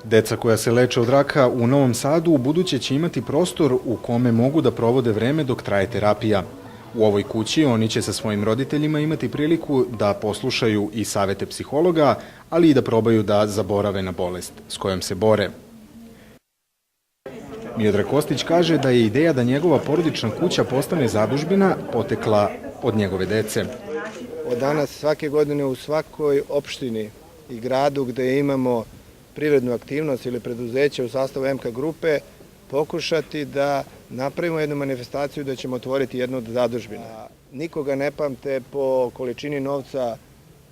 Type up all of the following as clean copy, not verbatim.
Deca koja se leče od raka u Novom Sadu ubuduće će imati prostor u kome mogu da provode vreme dok traje terapija. U ovoj kući oni će sa svojim roditeljima imati priliku da poslušaju i savete psihologa, ali i da probaju da zaborave na bolest s kojom se bore. Miodrag Kostić kaže da je ideja da njegova porodična kuća postane zadužbina potekla od njegove dece. Od danas svake godine u svakoj opštini i gradu gde imamo privrednu aktivnost ili preduzeće u sastavu MK grupe pokušati da napravimo jednu manifestaciju da ćemo otvoriti jednu od zadužbina. Nikoga ne pamte po količini novca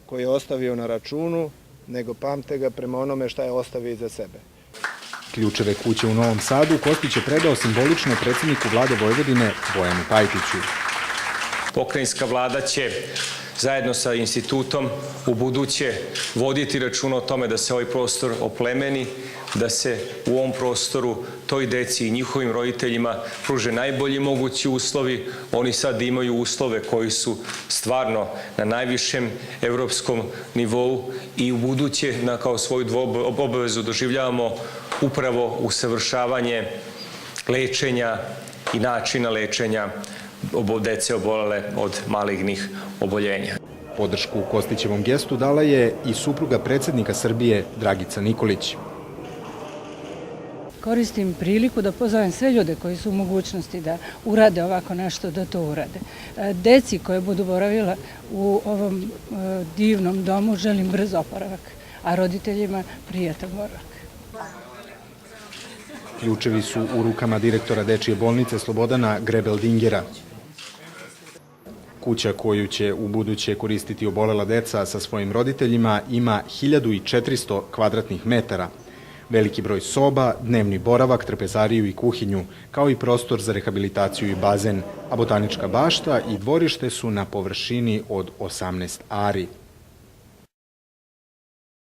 koji je ostavio na računu, nego pamte ga prema onome šta je ostavio iza sebe. Ključeve kuće u Novom Sadu Kostić je predao simbolično predsjedniku vlade Vojvodine Bojanu Pajtiću. Pokrajinska vlada će zajedno sa institutom u buduće voditi računa o tome da se ovaj prostor oplemeni, da se u ovom prostoru toj deci i njihovim roditeljima pruže najbolji mogući uslovi. Oni sad imaju uslove koji su stvarno na najvišem evropskom nivou i u buduće kao svoju obavezu doživljavamo upravo usavršavanje lečenja i načina lečenja dece obolele od malignih oboljenja. Podršku Kostićevom gestu dala je i supruga predsjednika Srbije Dragica Nikolić. Koristim priliku da pozovem sve ljude koji su u mogućnosti da urade ovako nešto, da to urade. Deci koje budu boravila u ovom divnom domu želim brz oporavak, a roditeljima prijatan boravak. Ključevi su u rukama direktora Dečije bolnice Slobodana Grebeldingera. Kuća koju će u buduće koristiti obolela deca sa svojim roditeljima ima 1400 kvadratnih metara. Veliki broj soba, dnevni boravak, trpezariju i kuhinju, kao i prostor za rehabilitaciju i bazen, a botanička bašta i dvorište su na površini od 18 ari.